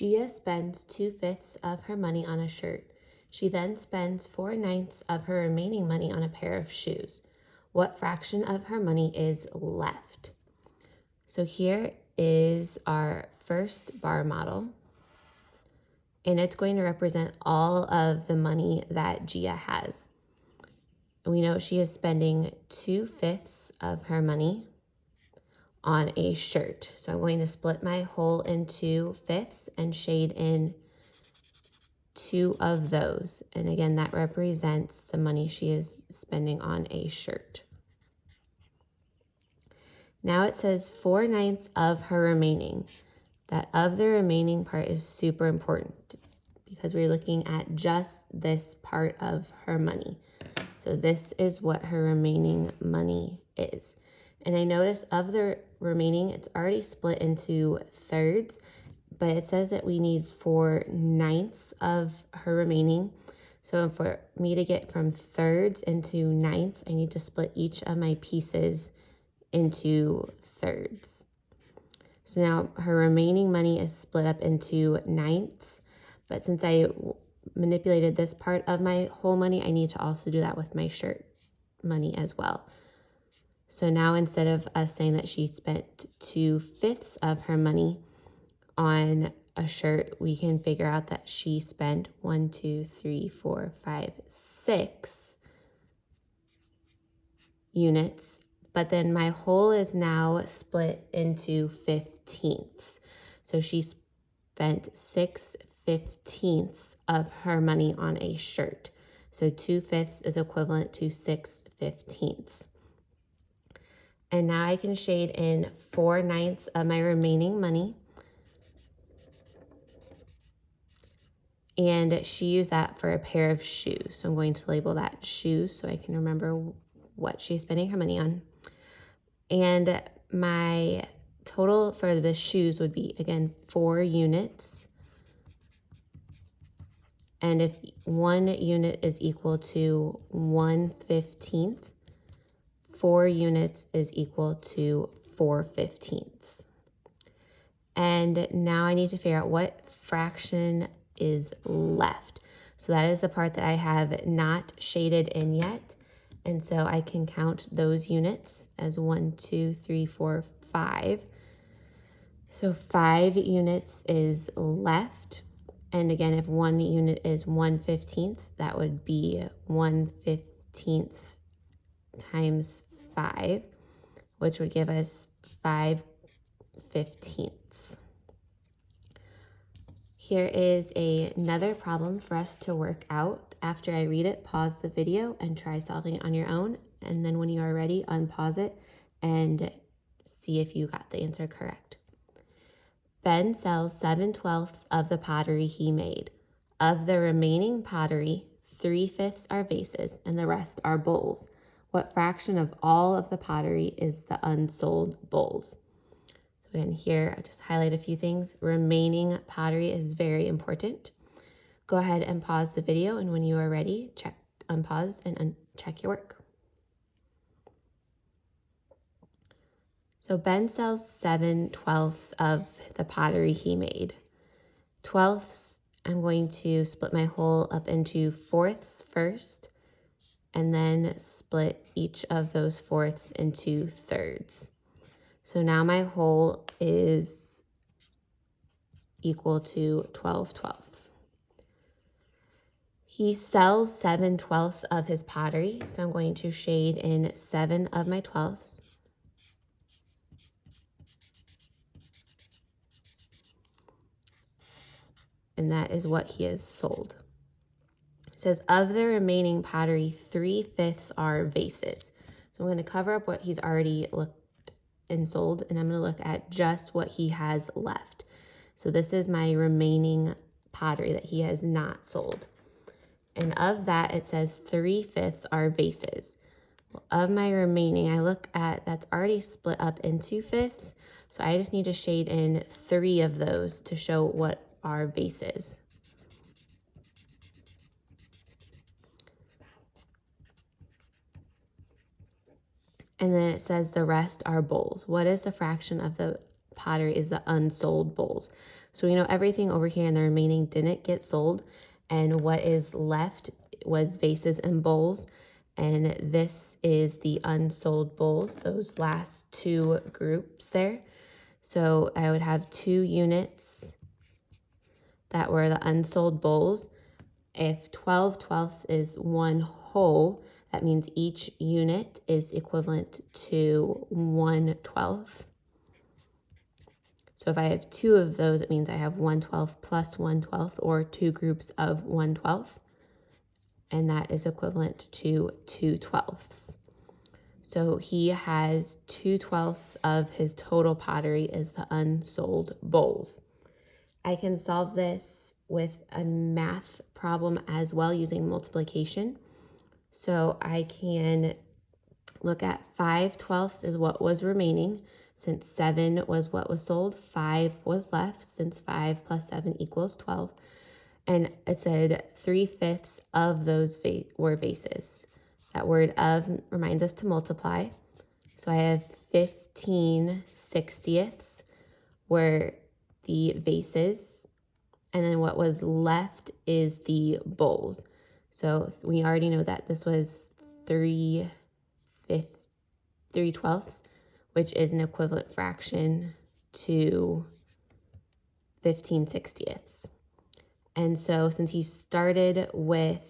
Gia spends 2/5 of her money on a shirt. She then spends 4/9 of her remaining money on a pair of shoes. What fraction of her money is left? So here is our first bar model, and it's going to represent all of the money that Gia has. We know she is spending 2/5 of her money on a shirt. So I'm going to split my whole into fifths and shade in 2 of those. And again, that represents the money she is spending on a shirt. Now it says 4/9 of her remaining. That of the remaining part is super important because we're looking at just this part of her money. So this is what her remaining money is. And I notice of the remaining, it's already split into thirds, but it says that we need 4/9 of her remaining. So for me to get from thirds into ninths, I need to split each of my pieces into thirds. So now her remaining money is split up into ninths, but since I manipulated this part of my whole money, I need to also do that with my shirt money as well. So now instead of us saying that she spent 2/5 of her money on a shirt, we can figure out that she spent 1, 2, 3, 4, 5, 6 units. But then my whole is now split into 15ths. So she spent 6/15 of her money on a shirt. So 2/5 is equivalent to 6/15. And now I can shade in 4/9 of my remaining money. And she used that for a pair of shoes. So I'm going to label that shoes so I can remember what she's spending her money on. And my total for the shoes would be, again, 4 units. And if 1 unit is equal to 1/15, 4 units is equal to 4/15. And now I need to figure out what fraction is left. So that is the part that I have not shaded in yet. And so I can count those units as 1, 2, 3, 4, 5. So 5 units is left. And again, if 1 unit is 1/15, that would be 1/15 times 5, which would give us 5/15. Here is another problem for us to work out. After I read it, pause the video and try solving it on your own. And then when you are ready, unpause it and see if you got the answer correct. Ben sells 7/12 of the pottery he made. Of the remaining pottery, 3/5 are vases and the rest are bowls. What fraction of all of the pottery is the unsold bowls? So again, here, I'll just highlight a few things. Remaining pottery is very important. Go ahead and pause the video, and when you are ready, unpause and check your work. So Ben sells 7/12 of the pottery he made. 12ths, I'm going to split my whole up into 4ths first, and then split each of those 4ths into thirds. So now my whole is equal to 12/12. He sells 7/12 of his pottery, so I'm going to shade in 7 of my 12ths. And that is what he has sold. It says, of the remaining pottery, 3/5 are vases. So I'm going to cover up what he's already looked and sold, and I'm going to look at just what he has left. So this is my remaining pottery that he has not sold. And of that, it says 3/5 are vases. Well, of my remaining, I look at that's already split up into fifths. So I just need to shade in 3 of those to show what are vases. And then it says the rest are bowls. What is the fraction of the pottery is the unsold bowls? So we know everything over here in the remaining didn't get sold, and what is left was vases and bowls, and this is the unsold bowls, those last two groups there. So I would have 2 units that were the unsold bowls. If 12 twelfths is 1 whole, that means each unit is equivalent to 1/12. So if I have 2 of those, it means I have 1/12 plus 1/12, or 2 groups of 1/12, and that is equivalent to 2/12. So he has 2/12 of his total pottery is the unsold bowls. I can solve this with a math problem as well using multiplication. So I can look at 5/12 is what was remaining. Since 7 was what was sold, 5 was left, since 5 plus 7 equals 12. And it said 3/5 of those were vases. That word of reminds us to multiply. So I have 15/60 were the vases, and then what was left is the bowls. So we already know that this was 3/12, which is an equivalent fraction to 15/60. And so since he started with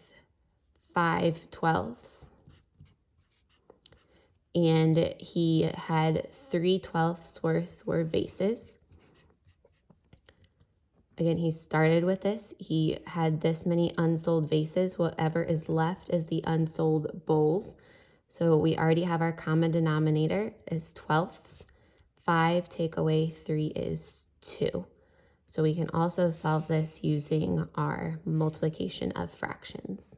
5/12 and he had 3/12 worth were vases, again, he started with this. He had this many unsold vases. Whatever is left is the unsold bowls. So we already have our common denominator is twelfths. 5 take away 3 is 2. So we can also solve this using our multiplication of fractions.